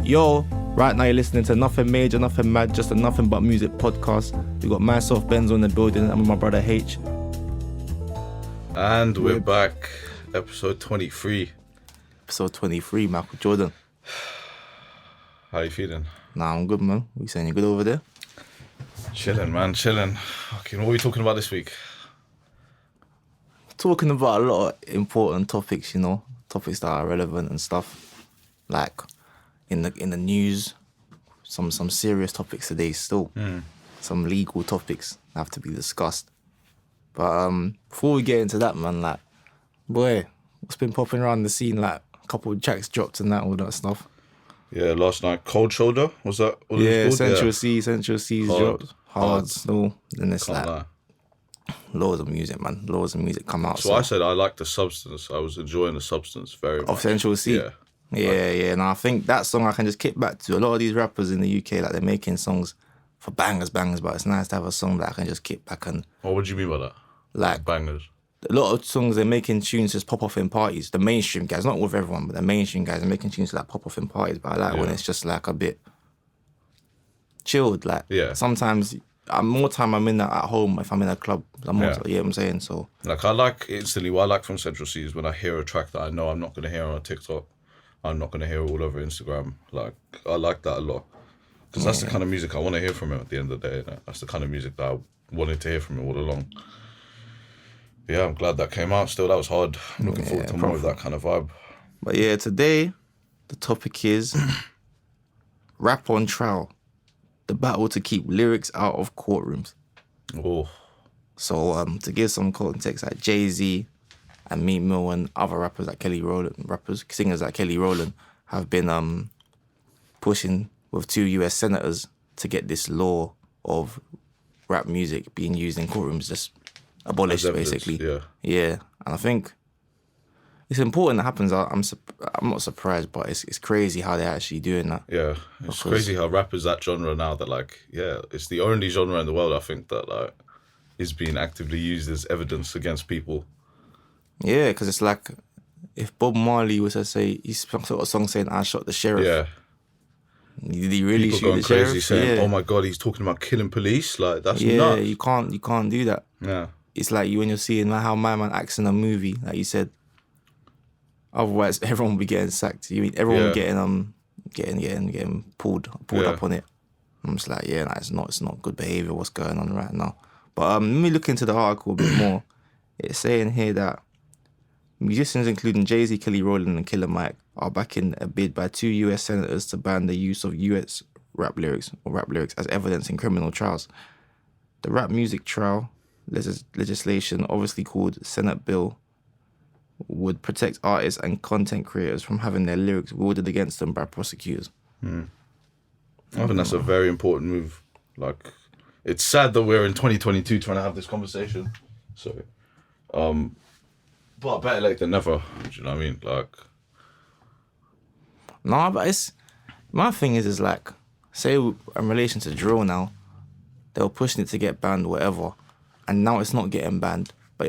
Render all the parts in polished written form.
Yo, right now you're listening to Nothing Major, Nothing Mad, just a Nothing But Music podcast. We got myself, Benzo, in the building, and with my brother H. And we're back, episode 23. Episode 23, Michael Jordan. How you feeling? Nah, I'm good, man. You saying you good over there? Chilling, man, chilling. Okay, what are we talking about this week? Talking about a lot of important topics, you know, topics that are relevant and stuff. Like in the news, some serious topics today still. Some legal topics have to be discussed. But before we get into that, man, like, boy, what's been popping around the scene? Like, a couple of tracks dropped and that, all that stuff. Yeah, last night, Cold Shoulder, was that what it was called? Central C's dropped. Hard, Snow. Then it's Can't like lie. loads of music, man. Loads of music come out. So I said I like the substance. I was enjoying the substance very much. Of Central C? Yeah. Yeah. And I think that song I can just kick back to. A lot of these rappers in the UK, like, they're making songs for bangers, but it's nice to have a song that I can just kick back and... What do you mean by that? Like, Bangers. a lot of songs they're making tunes just pop off in parties. The mainstream guys, not with everyone, but the mainstream guys are making tunes like pop off in parties. But I like when it's just like a bit chilled. Like sometimes more time I'm in that at home if I'm in a club. You know what I'm saying? So like I like instantly what I like from Central C is when I hear a track that I know I'm not gonna hear on TikTok. I'm not gonna hear all over Instagram. Like I like that a lot. Because that's the kind of music I want to hear from him at the end of the day. That's the kind of music that I wanted to hear from him all along. Yeah, I'm glad that came out. Still, that was hard. I'm looking forward to more of that kind of vibe. But yeah, today, the topic is rap on trial. The battle to keep lyrics out of courtrooms. Oh. So to give some context, like Jay-Z and Meek Mill and other rappers like singers like Kelly Rowland have been pushing with 2 US senators to get this law of rap music being used in courtrooms just abolished, basically. Yeah. And I think it's important that happens. I'm not surprised, but it's crazy how they're actually doing that. Yeah, it's crazy how rap is that genre now that, like, it's the only genre in the world, I think, that, like, is being actively used as evidence against people. Yeah, because it's like, if Bob Marley was to say, he's some sort of song saying, I shot the sheriff. Yeah. Did he really people shoot going the crazy sheriff? saying, oh my God, he's talking about killing police? Like, that's nuts. Yeah, you can't do that. Yeah. It's like when you're seeing how my man acts in a movie, like you said. Otherwise, everyone will be getting sacked. You mean everyone will getting pulled up on it. I'm just like, it's not good behavior. What's going on right now? But let me look into the article a bit more. It's saying here that musicians including Jay-Z, Kelly Rowland, and Killer Mike are backing a bid by 2 US senators to ban the use of US rap lyrics as evidence in criminal trials. The rap music trial legislation, obviously called Senate Bill, would protect artists and content creators from having their lyrics wielded against them by prosecutors. I think that's a very important move. Like, it's sad that we're in 2022 trying to have this conversation. So, but better late than never. Do you know what I mean? Like, no, but my thing is like, say in relation to drill now, they were pushing it to get banned, whatever, and now it's not getting banned. But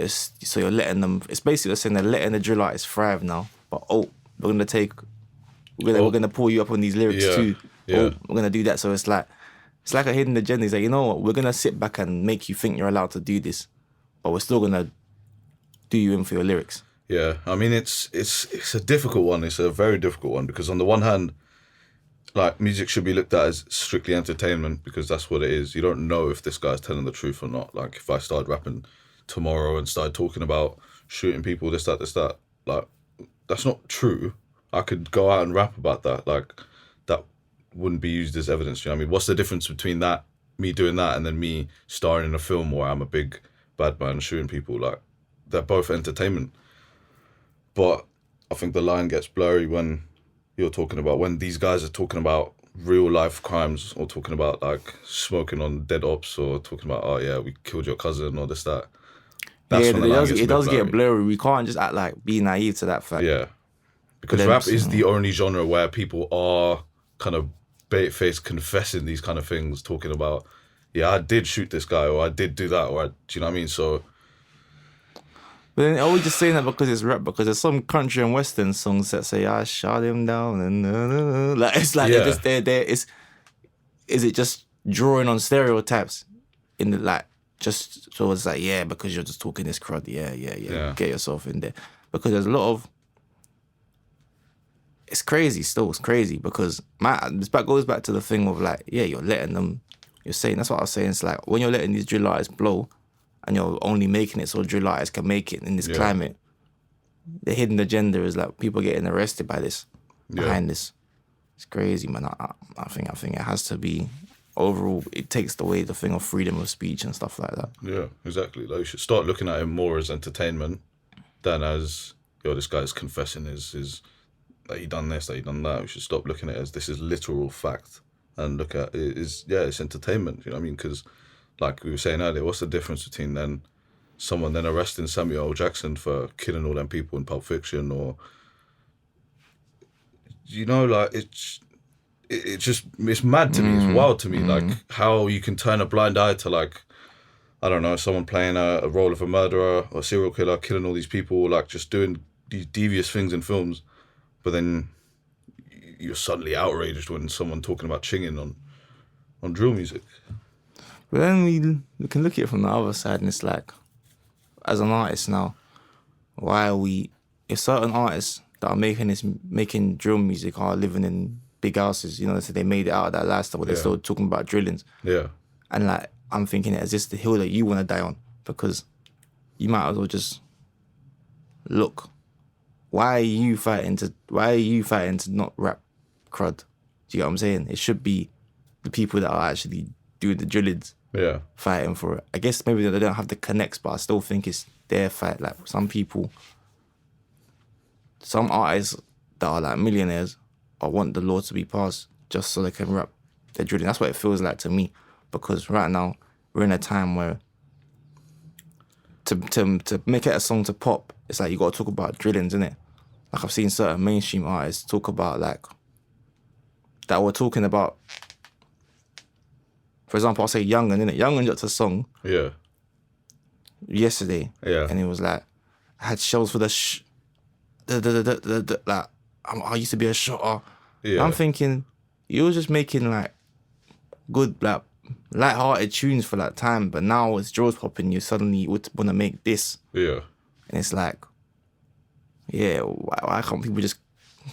you're letting them. It's basically saying they're letting the drill artists thrive now. But we're gonna pull you up on these lyrics too. Yeah. We're gonna do that. So it's like a hidden agenda. It's like, you know what? We're gonna sit back and make you think you're allowed to do this, but we're still gonna do you in for your lyrics. Yeah, I mean it's a difficult one. It's a very difficult one because on the one hand, like, music should be looked at as strictly entertainment because that's what it is. You don't know if this guy's telling the truth or not. Like, if I started rapping tomorrow and started talking about shooting people, this, that, like, that's not true. I could go out and rap about that. Like, that wouldn't be used as evidence. You know what I mean? What's the difference between that, me doing that, and then me starring in a film where I'm a big bad man shooting people? Like, they're both entertainment. But I think the line gets blurry when when these guys are talking about real life crimes or talking about, like, smoking on dead ops or talking about, we killed your cousin or this, that. That's when it does get blurry. We can't just act like be naive to that fact. Yeah. Because rap is the only genre where people are kind of bait-faced confessing these kind of things, talking about, I did shoot this guy or I did do that, or do you know what I mean? So But then are we just saying that because it's rap? Because there's some country and western songs that say I shot him down and like it's like they're just there. Is it just drawing on stereotypes in the like just so it's like because you're just talking this crud get yourself in there because there's a lot of it's crazy because goes back to the thing of like you're letting them you're saying that's what I was saying it's like when you're letting these drill artists blow. And you're only making it so drill artists can make it in this climate. The hidden agenda is like people getting arrested by this, behind this. It's crazy, man. I think it has to be overall. It takes away the thing of freedom of speech and stuff like that. Yeah, exactly. Like you should start looking at it more as entertainment than as this guy's confessing his that he done this, that he done that. We should stop looking at it as this is literal fact and look at it is it's entertainment. You know what I mean? Because like we were saying earlier, what's the difference between then someone then arresting Samuel L. Jackson for killing all them people in Pulp Fiction or, like it's mad to me, it's wild to me, like how you can turn a blind eye to like, I don't know, someone playing a role of a murderer or serial killer, killing all these people, like just doing these devious things in films, but then you're suddenly outraged when someone talking about chinging on drill music. But then we can look at it from the other side and it's like, as an artist now, why are we, if certain artists that are making drill music are living in big houses, so they made it out of that lifestyle, but they're still talking about drillings. Yeah. And like, I'm thinking, is this the hill that you want to die on? Because you might as well just look. Why are you fighting to not rap crud? Do you get what I'm saying? It should be the people that are actually doing the drillings. Yeah. Fighting for it. I guess maybe they don't have the connects, but I still think it's their fight. Like some artists that are like millionaires or want the law to be passed just so they can rap their drilling. That's what it feels like to me. Because right now we're in a time where to make it a song to pop, it's like you gotta talk about drillings, innit? Like I've seen certain mainstream artists talk about like that were talking about. For example, I'll say Young'un, innit? Young'un dropped a song yesterday. Yeah. And it was like, I had shells for like, I used to be a shotter. Yeah. I'm thinking, you were just making like good, like, light-hearted tunes for that time, but now it's Joe's popping, you suddenly would want to make this. Yeah. And it's like, why can't people just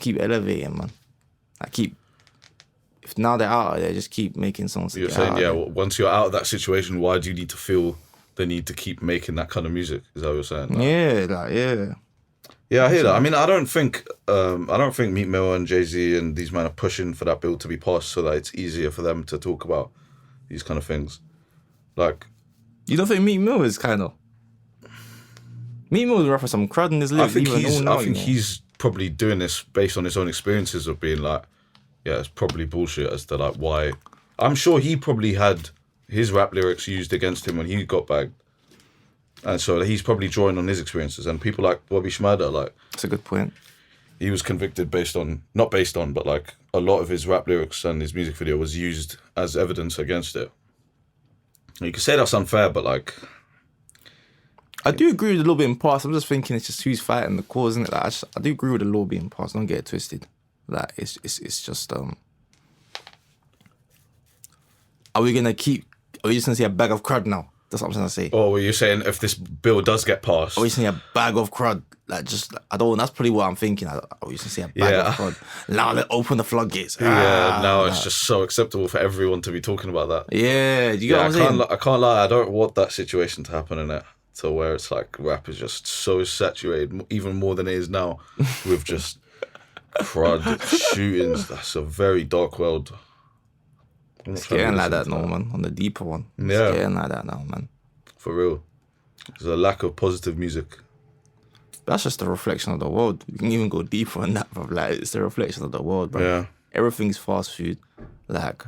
keep elevating, man? If now they're out of there, just keep making songs. You're saying, once you're out of that situation, why do you need to feel the need to keep making that kind of music? Is that what you're saying? Like, Yeah, I hear that. I mean, I don't think Meek Mill and Jay-Z and these men are pushing for that bill to be passed so that it's easier for them to talk about these kind of things. Like, you don't think Meek Mill is kind of? Meek Mill is rapping some crud in his lyrics. I think he's probably doing this based on his own experiences of being like, it's probably bullshit as to like why. I'm sure he probably had his rap lyrics used against him when he got bagged. And so he's probably drawing on his experiences. And people like Bobby Schmurda, like... That's a good point. He was convicted but like a lot of his rap lyrics and his music video was used as evidence against it. You could say that's unfair, but like... I do agree with the law being passed. I'm just thinking it's just who's fighting the cause, isn't it? Like, I do agree with the law being passed. Don't get it twisted. Like, it's just... Are we just gonna see a bag of crud now? That's what I'm trying to say. Oh, well, you're saying if this bill does get passed... Are we seeing a bag of crud? Like, just... I don't... That's probably what I'm thinking. Are we just see a bag of crud? Now let's open the floodgates. It's just so acceptable for everyone to be talking about that. Yeah, do you get what I'm saying? I can't lie. I don't want that situation to happen, innit? To where it's like rap is just so saturated, even more than it is now, with just crud shootings. That's a very dark world. It's getting like that now, man. On the deeper one. It's getting like that now, man. For real. There's a lack of positive music. That's just a reflection of the world. You can even go deeper than that, bro. Like, it's a reflection of the world, bro. Yeah. Everything's fast food. Like,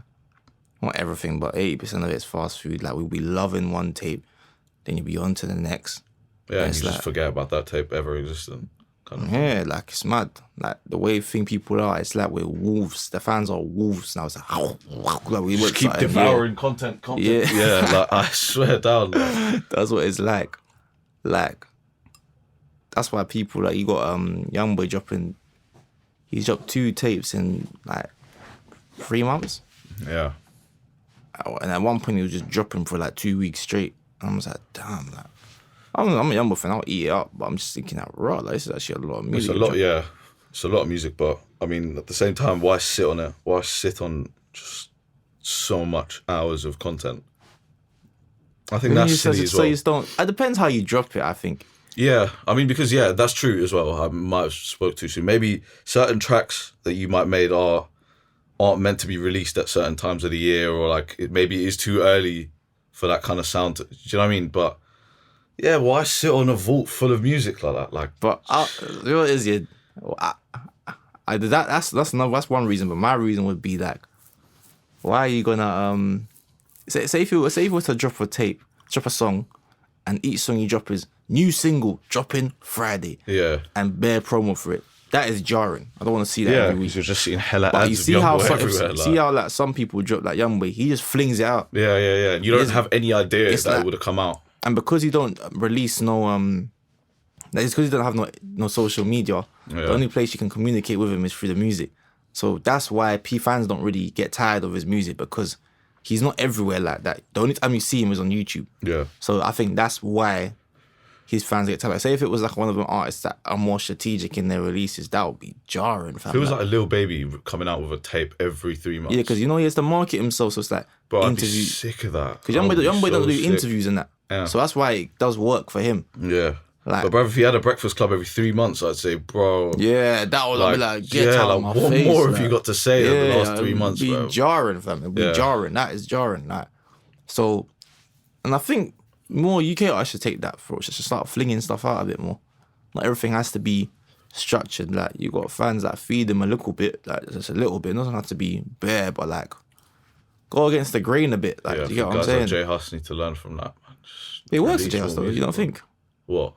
not everything, but 80% of it's fast food. Like, we'll be loving one tape, then you'll be on to the next. Yeah, and you just forget about that tape ever existing. Yeah, like, it's mad. Like, the way people are, it's like we're wolves. The fans are wolves now. It's like we just keep devouring content. Yeah. Like, I swear down. Like. That's what it's like. Like, that's why people like you got Youngboy dropping. He's dropped 2 tapes in like 3 months. Yeah. And at one point he was just dropping for like 2 weeks straight. And I was like, damn, like I'm a Youngboy fan. I'll eat it up, but I'm just thinking that raw. Like, this is actually a lot of music. It's a lot, yeah. It's a lot of music, but I mean, at the same time, why sit on it? Why sit on just so much hours of content? I think that's silly as well. So you don't. It depends how you drop it, I think. Yeah, I mean, because that's true as well. I might have spoke too soon. Maybe certain tracks that you might made aren't meant to be released at certain times of the year, or like maybe it is too early for that kind of sound. Do you know what I mean? But yeah, why sit on a vault full of music like that? Like, but you know what it is, yeah. That's one reason. But my reason would be like, why are you gonna say if you were to drop a song, and each song you drop is new single dropping Friday, and bare promo for it. That is jarring. I don't want to see that every week. You're just seeing hella but ads. You see of how everywhere, see how like some people drop like Youngboy. He just flings it out. Yeah. And you don't have any idea that it would have come out. And because you don't release it's because you don't have no social media. The only place you can communicate with him is through the music. So that's why fans don't really get tired of his music, because he's not everywhere like that. The only time you see him is on YouTube. Yeah. So I think that's why his fans get tired. Say if it was like one of them artists that are more strategic in their releases, that would be jarring. Fam. If it was like a Lil Baby coming out with a tape every 3 months. Yeah, because he has to market himself, so it's like Bro, I'd be sick of that. Because Youngboy don't do interviews and that. Yeah. So that's why it does work for him. Yeah. Like, but bro, if he had a Breakfast Club every 3 months, I'd say, bro. Yeah, that would be like, get out of my what face. more like, have you got to say in the last 3 months, bro? It'd be jarring, fam. It'd be jarring. That is jarring. Like, so, and I think more UK artists should take that approach. Just start flinging stuff out a bit more. Not everything has to be structured. Like, you got fans that feed them a little bit, like just a little bit. It doesn't have to be bare, but like, go against the grain a bit. Like, you get what I'm saying? Guys like J Hus need to learn from that, man. It works for J Hus though, you don't think? What?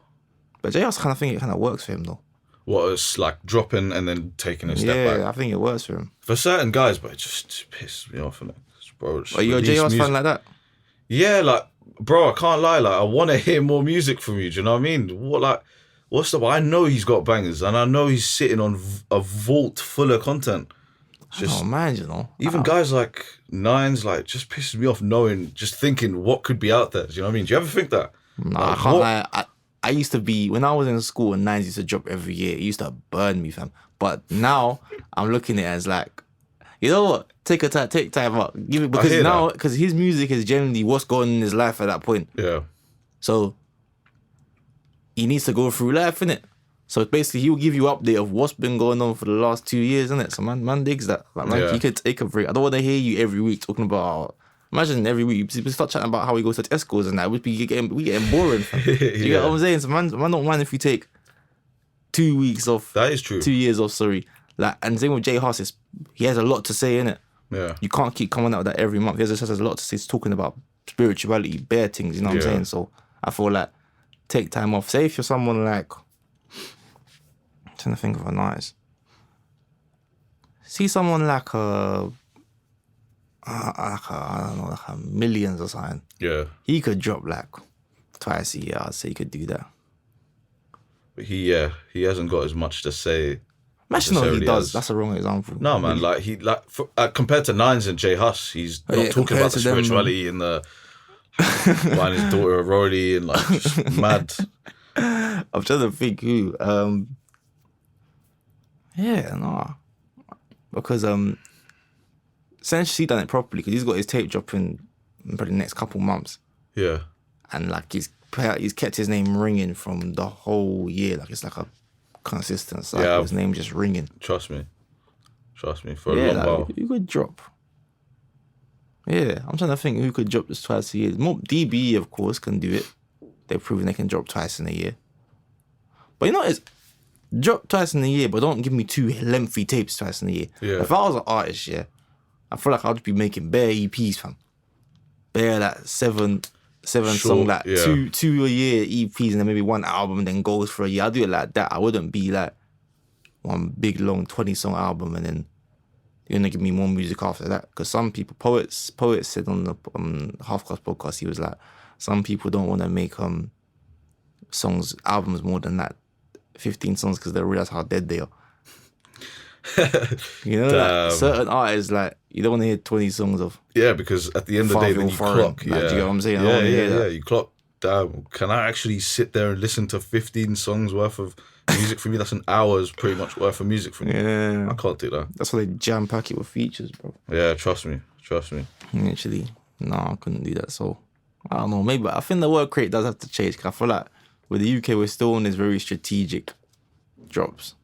But J Hus kind of think it kind of works for him though. What, it's like dropping and then taking a step back? Yeah, I think it works for him. For certain guys, but it just pisses me off. Bro, are you a J Hus fan like that? Yeah, like, bro, I can't lie. Like, I want to hear more music from you. Do you know what I mean? What's the? I know he's got bangers, and I know he's sitting on a vault full of content. Just, I don't mind, Even guys like Nines, like, just pisses me off just thinking what could be out there. Do you know what I mean? Do you ever think that? Nah, I can't lie. I used to be, when I was in school and Nines used to drop every year, it used to burn me, fam. But now I'm looking at it as like, you know what? Take time out. Give it, because his music is generally what's going on in his life at that point. Yeah. So he needs to go through life, innit? So basically he'll give you update of what's been going on for the last 2 years, innit? So man digs that. Like, man, he could take a break. I don't want to hear you every week talking about, imagine every week you start chatting about how he goes to Tesco's and that. We getting boring. You get what I'm saying? So man don't mind if you take 2 weeks off. That is true. 2 years off, sorry. Like, and same with J Hus, he has a lot to say, innit? Yeah. You can't keep coming out with that every month. He has a lot to say. He's talking about spirituality, bare things, you know what I'm saying? So I feel like take time off. Say if you're someone like, I'm trying to think of a nice. See someone like I don't know, like a Millions or something. Yeah. He could drop like twice a year. I'd say he could do that. But he hasn't got as much to say. Actually, no, he does. That's a wrong example. No, man. Like compared to Nines and J Hus, he's not talking about the spirituality and the buying his daughter a Rolly and like just mad. I'm trying to think who. Because essentially done it properly because he's got his tape dropping in probably the next couple months. Yeah. And like he's kept his name ringing from the whole year. Like it's like a consistent cycle. Yeah, his name just ringing. Trust me for a long while. You could drop. Yeah, I'm trying to think who could drop this twice a year. More DB, of course, can do it. They've proven they can drop twice in a year. But you know, it's drop twice in a year, but don't give me 2 lengthy tapes twice in a year. Yeah. If I was an artist, I feel like I'd be making bare EPs, fam. Bare like seven song, like two a year EPs, and then maybe 1 album, and then goes for a year. I'd do it like that. I wouldn't be like one big long 20-song album, and then you're gonna give me more music after that. Because some people, poets said on the Half Cast podcast, he was like, some people don't want to make albums more than that 15 songs because they realize how dead they are. You know, like certain artists, like, you don't want to hear 20 songs of. Yeah, because at the end of the day, then you clock. Like, do you get what I'm saying? Yeah, you clock. Can I actually sit there and listen to 15 songs worth of music for me? That's an hour's pretty much worth of music for me. Yeah. I can't do that. That's why they jam pack it with features, bro. Yeah, trust me. Actually, no, I couldn't do that. So, I don't know. Maybe I think the word crate does have to change. Cause I feel like with the UK, we're still on this very strategic drops.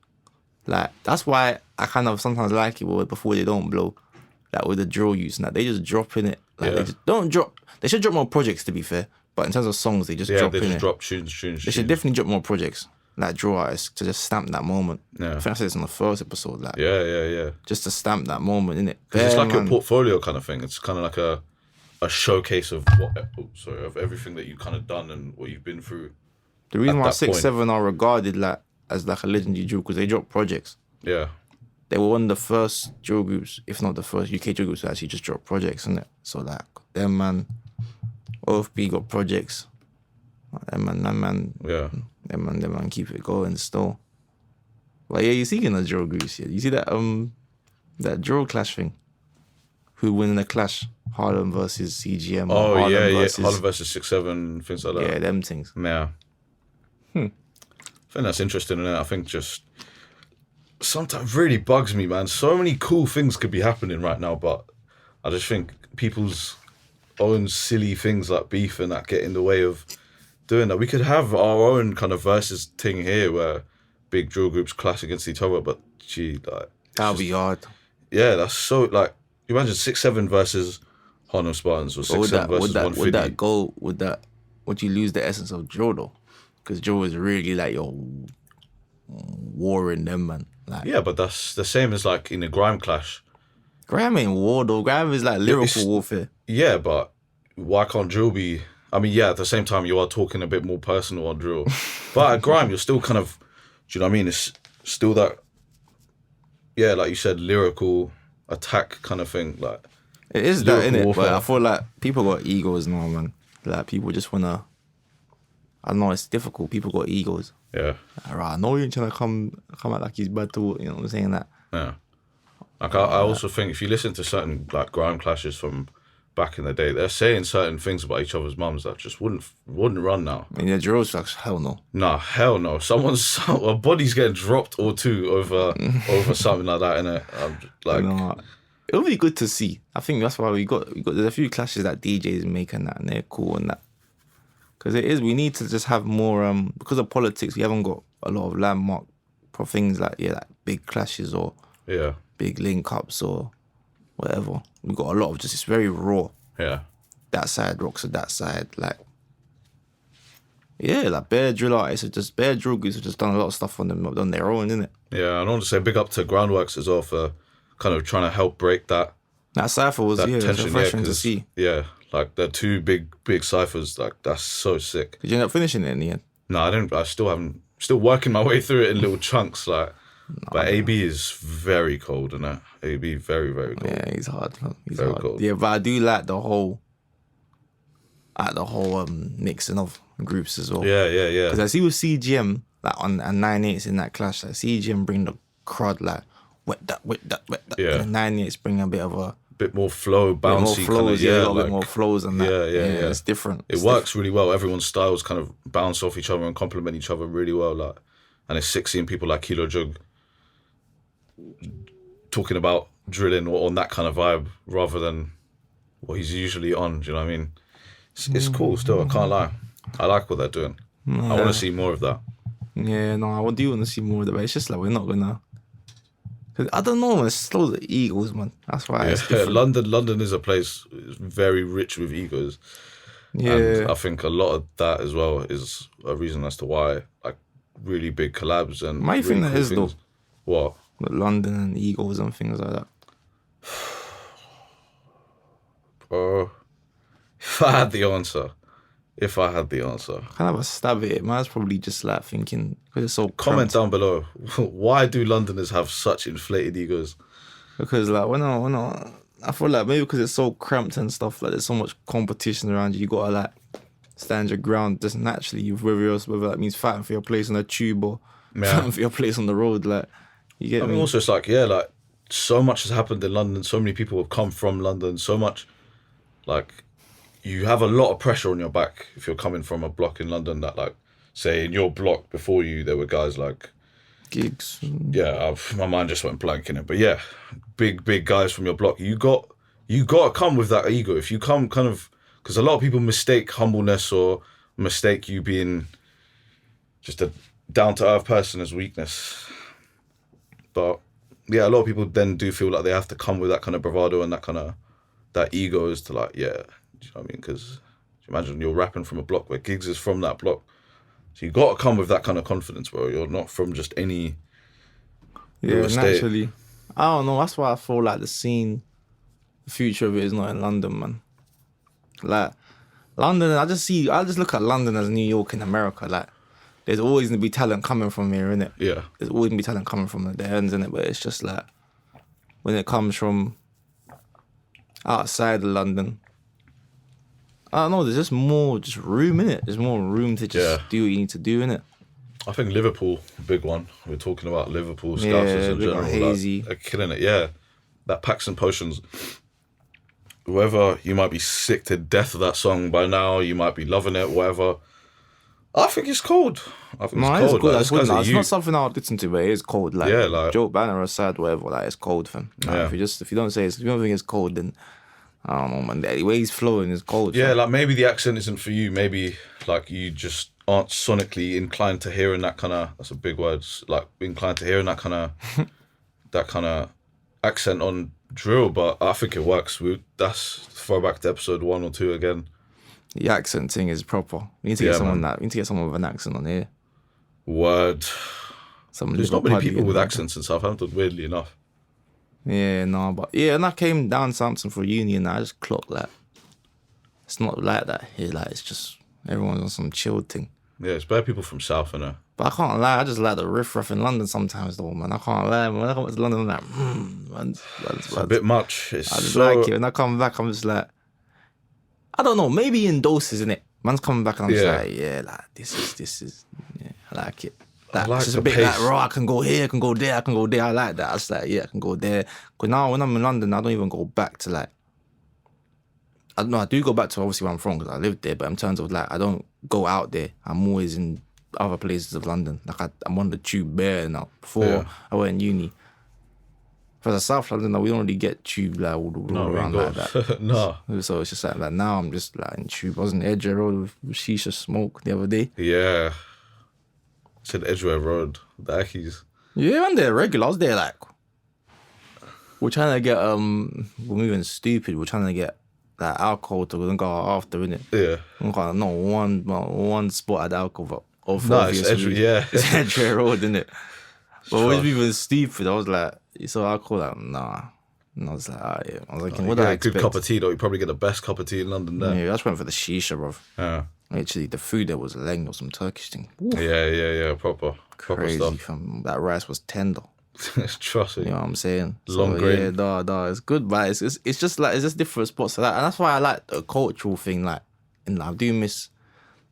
Like, that's why I kind of sometimes like it before they don't blow. Like with the drill use and that, they just drop in it. Like, they just don't drop. They should drop more projects, to be fair. But in terms of songs, they just drop in it. Yeah, they just drop tunes. They should definitely drop more projects, like drill artists, to just stamp that moment. Yeah. I think I said this on the first episode. Like, yeah. Just to stamp that moment, innit? Because it's like a portfolio kind of thing. It's kind of like a showcase of of everything that you've kind of done and what you've been through. The reason why 6-7 are regarded like as like a legendary drill, because they drop projects. Yeah. They were one of the first drill groups, if not the first UK drill groups, to actually just drop projects, innit? So like, them man, OFB got projects. Them man. Yeah. Them man keep it going still. But yeah, you see in the drill groups, yeah. You see that drill clash thing? Who win in the clash? Harlem versus CGM. Oh, Harlem Harlem versus 6-7, things like that. Yeah, them things. Yeah. I think that's interesting, and I think just sometimes really bugs me, man. So many cool things could be happening right now, but I just think people's own silly things like beef and that get in the way of doing that. We could have our own kind of versus thing here where big drill groups clash against each other, but that'll be hard. Yeah, that's so like, you imagine 6-7 versus Harlem Spartans or 6-7 versus 150. Would you lose the essence of drill though? Because drill is really like your warring them, man. Like, yeah, but that's the same as like in a grime clash. Grime ain't war though. Grime is like lyrical warfare. Yeah, but why can't drill be? I mean, yeah, at the same time you are talking a bit more personal on drill, but at grime you're still kind of, do you know what I mean? It's still that, yeah, like you said, lyrical attack kind of thing. Like, it is that, innit? But I feel like people got egos now, man. Like, people just wanna, I don't know, it's difficult. People got egos. Yeah. Like, right, I know you ain't trying to come out like he's bad to, you know what I'm saying? That. Yeah. Like, I also think if you listen to certain like grime clashes from back in the day, they're saying certain things about each other's mums that just wouldn't run now. And the drills, like, hell no. Nah, hell no. A body's getting dropped or two over something like that, innit? Like, no, it'll be good to see. I think that's why we got there's a few clashes that DJs make and that, and they're cool and that. Because we need to just have more, because of politics, we haven't got a lot of landmark for things like big clashes or big link ups or whatever. We got a lot of just, it's very raw. Yeah. That side rocks at that side, like, yeah, like bare drill artists bare drill groups have just done a lot of stuff on their own, innit? Yeah, and I want to say big up to Groundworks as well for kind of trying to help break that. That cypher was refreshing to see. Yeah, like the two big ciphers, like that's so sick. Did you end up finishing it in the end? No, I didn't. I still working my way through it in little chunks, like. But AB is very cold, and that AB very, very cold. Yeah, he's hard. He's very hard. Cold. Yeah, but I do like the whole mixing of groups as well. Yeah. Because I see with CGM, like on 9/8s in that clash, like CGM bring the crud, like wet that. Yeah. And 9/8s bring a bit of a bit more flow, bouncy, more flows, a like, bit more flows and that. Yeah. It's different. It works really well. Everyone's styles kind of bounce off each other and complement each other really well. Like, and it's sick seeing people like Kilo Jug talking about drilling or on that kind of vibe rather than what he's usually on. Do you know what I mean? It's cool still. I can't lie. I like what they're doing. I want to see more of that. Yeah, no, I do want to see more of that, but it's just like we're not gonna. Cause I don't know, it's still the egos, man. That's why. Yeah, London is a place very rich with egos. Yeah, and I think a lot of that as well is a reason as to why like really big collabs and. My thing that is things. Though. What? Like London and egos and things like that. If I had the answer. Kind of a stab at it. Man's probably just like thinking, because it's so comment down below. Why do Londoners have such inflated egos? Because like when I feel like maybe because it's so cramped and stuff, like there's so much competition around you gotta like stand your ground just naturally, whether that means fighting for your place on a tube or for your place on the road. Like, you get I mean, me? also it's like, yeah, like so much has happened in London. So many people have come from London. So much, like, you have a lot of pressure on your back if you're coming from a block in London that, like, say in your block before you, there were guys like Gigs. yeah, my mind just went blank in it. But yeah, big guys from your block. You got to come with that ego. If you come kind of, because a lot of people mistake humbleness or mistake you being just a down to earth person as weakness. But yeah, a lot of people then do feel like they have to come with that kind of bravado and that kind of that ego is to like, yeah, do you know what I mean? Because imagine you're rapping from a block where Gigs is from that block. So you got to come with that kind of confidence, bro. You're not from just any Yeah, estate. naturally. I don't know. That's why I feel like the scene, the future of it is not in London, man. Like, London, I just look at London as New York in America. Like, there's always going to be talent coming from here, innit? Yeah. There's always going to be talent coming from the ends, innit? But it's just like, when it comes from outside of London, I don't know, there's just more room in it. There's more room to just do what you need to do, innit? I think Liverpool, big one. We're talking about Liverpool, Yeah, Scousers in big general. one, hazy. Like, are killing it, yeah. That Packs and Potions. Whoever, you might be sick to death of that song by now. You might be loving it, whatever. I think it's cold. I think No, it's it's cold. good. Like, It's good. It's not something I would listen to, but it is cold. Like, Yeah, like- joke banner aside, whatever. Like, it's cold, fam. Like, Yeah. if you don't say if you don't think it's cold, then I don't know, man. The way he's flowing is cold. Yeah, fam. like maybe the accent isn't for you. Maybe like you just aren't sonically inclined to hearing that kind of. That's a big word. Like inclined to hearing that kind of accent on drill. But I think it works. That's throwback to episode 1 or 2 again. The accent thing is proper. We need to get someone we need to get someone with an accent on here. Word. Some There's not many Liverpool people with like accents in Southampton. Weirdly enough. that. Yeah, no, but yeah, and I came down Southampton for uni, and I just clocked like it's not like that here. Like, it's just everyone's on some chilled thing. Yeah, it's better people from South, innit? But I can't lie, I just like the riff-raff in London sometimes, though, man. I can't lie. When I come to London, I'm like, man, It's a bit much. It's I just so... like it. When I come back, I'm just like, I don't know, maybe in doses, innit? Man's coming back and I'm just like, yeah, like, this is, yeah, I like it. Like, like it's just the a bit pace. like, raw, I can go here, I can go there, I can go there. I like that. I just like, yeah, I can go there. Because now when I'm in London, I don't even go back to like, I don't know, I do go back to obviously where I'm from because I lived there, but in terms of like, I don't go out there. I'm always in other places of London. Like, I'm on the tube bare now. Before I went in uni. For the South London, we don't really get tube like all around like that. No. So it's just like now I'm just like in tube. I was in Edgware Road with shisha smoke the other day. Yeah. It's in Edgware Road. The Ackies. Yeah, I'm there regular. I was there like, we're trying to get we're moving stupid. We're trying to get that alcohol to go after, innit? Yeah. I'm kind of not one spot at alcohol, but It's Edgware, yeah. it's Edgware Road, innit? But always moving stupid. I was like, so alcohol, like, nah. And I was like, ah, yeah. I was like, You what do get I a good expect? cup of tea, though. You probably get the best cup of tea in London there. Yeah, I just went for the shisha, bro. Yeah. Actually, the food there was leng or some Turkish thing. Oof, Yeah. Proper crazy. stuff. That rice was tender. Trust me. You know what I'm saying? Long so, grain. Yeah, it's good, but it's just like, it's just different spots to that. And that's why I like the cultural thing, like, and I do miss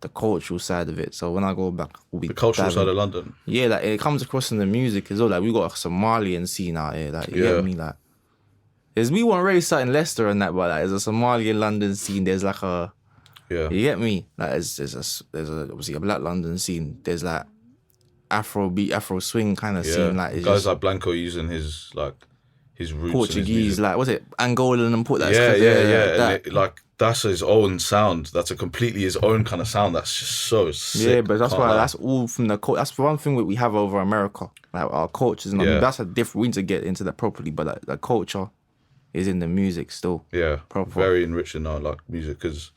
the cultural side of it. So when I go back, we'll be The cultural diving. side of London. Yeah, like, it comes across in the music as well. Like, we got a Somalian scene out here, like, you get me? Like, we weren't really starting Leicester and that, but like, there's a Somalian London scene. There's like a, Yeah. you get me? Like, there's obviously a Black London scene. There's like Afro beat, Afro swing kind of scene. Like, it's guys just like Blanco using his roots. and his Portuguese, music. like, what's it? Angolan and put that. Yeah. That. And like that's his own sound. That's a completely his own kind of sound. That's just so sick. Yeah, but that's Can't why lie. that's all from the culture. That's one thing we have over America, like our cultures. And that's a different. We need to get into that properly. But like, the culture is in the music still. Yeah, proper. Very enriching our like music because,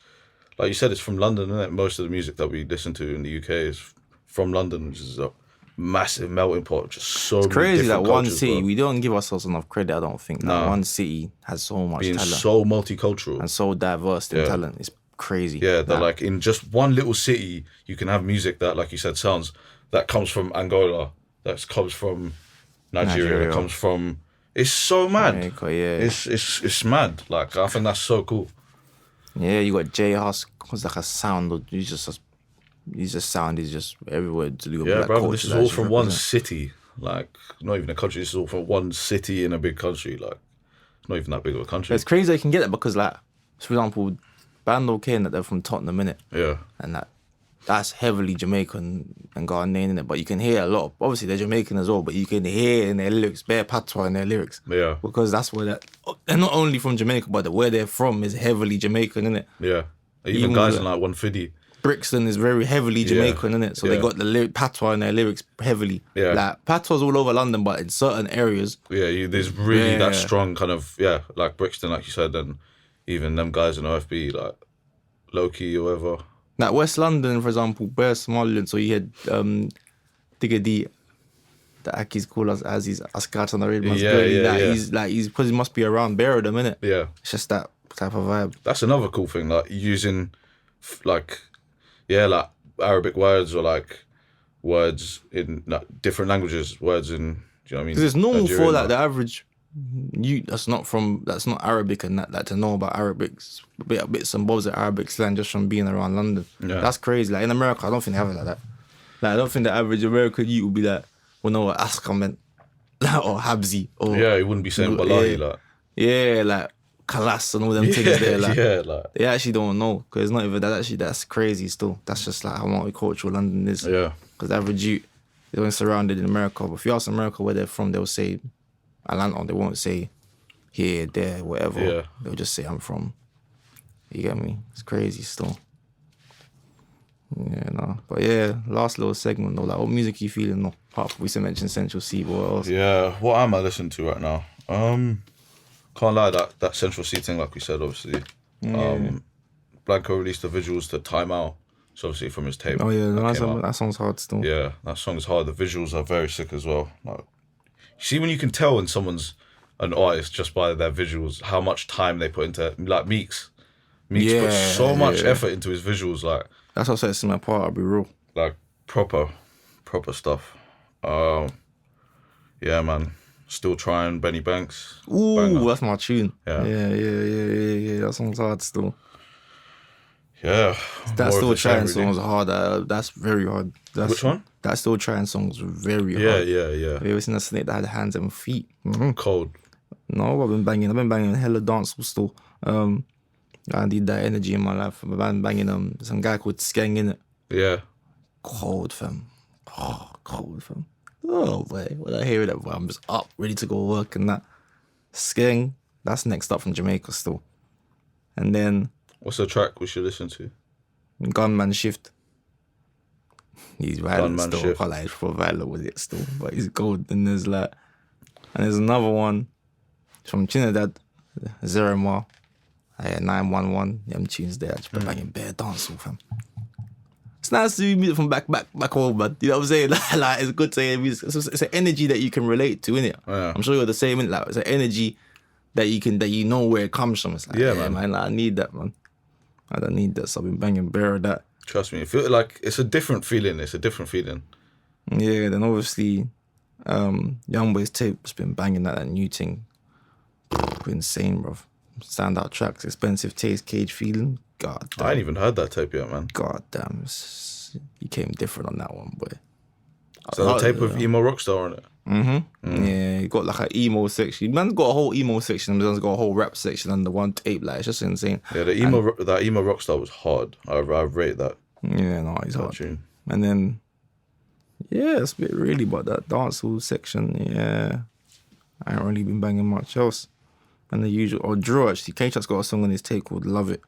like you said, it's from London, isn't it? Most of the music that we listen to in the UK is from London, which is a massive melting pot. Just so It's crazy that one cultures, city. bro. We don't give ourselves enough credit. I don't think. Like, one city has so much being talent so multicultural and so diverse in talent. It's crazy. Yeah, that like in just one little city, you can have music that, like you said, sounds that comes from Angola, that comes from Nigeria. That comes from. It's so mad. America, yeah. It's mad. Like I think that's so cool. Yeah, you got J Husk. Was like a sound. You just His just sound is just everywhere to do with Yeah, black bro. culture. This is that all should from one represent. city. Like, not even a country. This is all from one city in a big country. Like, it's not even that big of a country. It's crazy they can get that because, like, for example, Bando Kane, that they're from Tottenham, innit? Yeah. And that's heavily Jamaican and Ghanaian, innit? But you can hear a lot of, obviously they're Jamaican as well, but you can hear in their lyrics, bare patois in their lyrics. Yeah. Because that's where they're not only from Jamaica, but where they're from is heavily Jamaican, innit? Yeah. Even guys in like 150. Brixton is very heavily Jamaican, innit? So they got the patois in their lyrics heavily. Yeah. Like, patois all over London, but in certain areas. Yeah, there's really that strong kind of, like Brixton, like you said, and even them guys in OFB, like Loki or whatever. Like West London, for example, bare Somaliland, so you had Digga D, the Aki's call us as he's Askat on the red man's he's because he must be around bare of them, innit? Yeah. It's just that type of vibe. That's another cool thing, like using like Arabic words or like words in like, different languages, words in, do you know what I mean? Because it's normal Nigerian, for like the average that's not Arabic and that to know about Arabics, bits and bobs of Arabic slang just from being around London. Yeah. That's crazy. Like in America, I don't think they have it like that. Like I don't think the average American youth would be like, well, know what Aska meant, or Habzi, or he wouldn't be saying Wallahi, like Kalas and all them things there. Like, like they actually don't know because it's not even that. Actually, that's crazy. Still, that's just like how multicultural London is. Yeah. Because the average youth, they're surrounded in America. But if you ask America where they're from, they'll say Atlanta. They won't say here, there, whatever. Yeah. They'll just say I'm from. You get me? It's crazy still. Yeah, no. But yeah, last little segment though. Like, what music you feeling? No, apart from we mentioned Central C. But what else? Yeah, what am I listening to right now? Can't lie, that Central C thing, like we said, obviously. Blanco released the visuals to Time Out. It's obviously from his tape. Oh yeah, that song's hard still. Yeah, that song's hard. The visuals are very sick as well. Like, you see when you can tell when someone's an artist just by their visuals, how much time they put into, like Meeks. Meeks put so much effort into his visuals, like. That's what sets him apart, I'll be real. Like proper stuff. Yeah, man. Still trying Benny Banks. Ooh, Banger. that's my tune. Yeah. Yeah. That song's hard still. Yeah. That Still Trying really. song's hard. That's very hard. Which one? That Still Trying song's very hard. Yeah. Have you ever seen a snake that had hands and feet? Mm-hmm. Cold. No, I've been banging hella dancehall still. I need that energy in my life. I've been banging some guy called Skeng in it. Yeah. Cold fam. Oh, cold fam. Oh boy, when I hear that, I'm just up, ready to go work and that. Skeng, that's next up from Jamaica still. And then What's the track we should listen to? Gunman Shift. He's violent Gunman still. Shift. I like for violent with it still, but he's gold. And there's another one from Trinidad, Zero More. 911, them tunes there. Just been banging bare dancehall, fam. It's nice to hear music from back home, but you know what I'm saying? Like it's good to hear music. It's an energy that you can relate to, innit? Yeah. I'm sure you're the same, innit? Like it's an energy that you know where it comes from. It's like, man, like, I need that, man. I don't need that, so I've been banging bare of that. Trust me, I feel like it's a different feeling. Yeah, then obviously, Youngboy's tape's been banging that new thing. Insane, bruv. Standout tracks, Expensive Taste, Cage Feeling. God damn. I ain't even heard that tape yet, man. God damn. He came different on that one, boy. So the tape with Emo Rockstar on it. Yeah, he got like an emo section. Man's got a whole emo section, man's got a whole rap section under one tape. Like, it's just insane. Yeah, that Emo Rockstar was hard. I rate that. Yeah, no, he's hard. Tune. And then, yeah, it's a bit really, but that dancehall section, yeah, I ain't really been banging much else. And the usual, or Drew actually, K-Chop's got a song on his tape called Love It.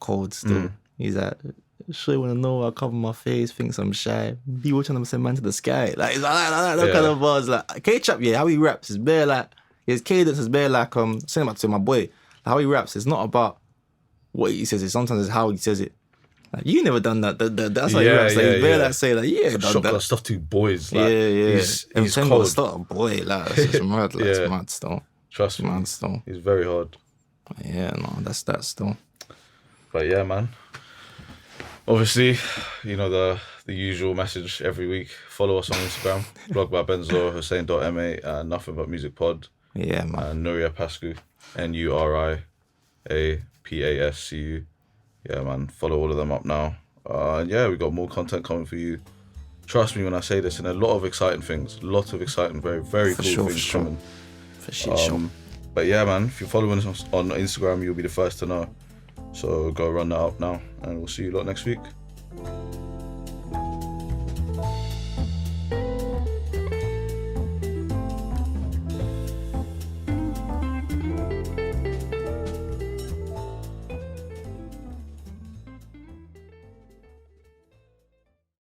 Cold still. He's like, sure you wanna know I cover my face, thinks I'm shy. Be watching them send man to the sky. Like, it's like that kind of buzz. Like, K-Chop, yeah, how he raps is bare like, his cadence is bare like, saying about to my boy, how he raps, it's not about what he says, sometimes it's how he says it. Like, you never done that. That's how he raps. Like, he's bare like, say like, yeah, done that. Stuff to boys. Like, yeah. He's cold. Start, boy, like, it's just mad. Like, it's mad still. Trust me, mad still. He's very hard. Yeah, no, that's that still. But yeah, man. Obviously, you know the usual message every week. Follow us on Instagram, blog by Benzo, Hussein.ma, and Nothing But Music Pod. Yeah, man. And Nuria Pascu, NURIAPASCU. Yeah, man. Follow all of them up now. And yeah, we got more content coming for you. Trust me when I say this, and a lot of exciting things. Lots of exciting, very, very cool things coming. For sure. But yeah, man, if you're following us on Instagram, you'll be the first to know. So go run that up now, and we'll see you lot next week.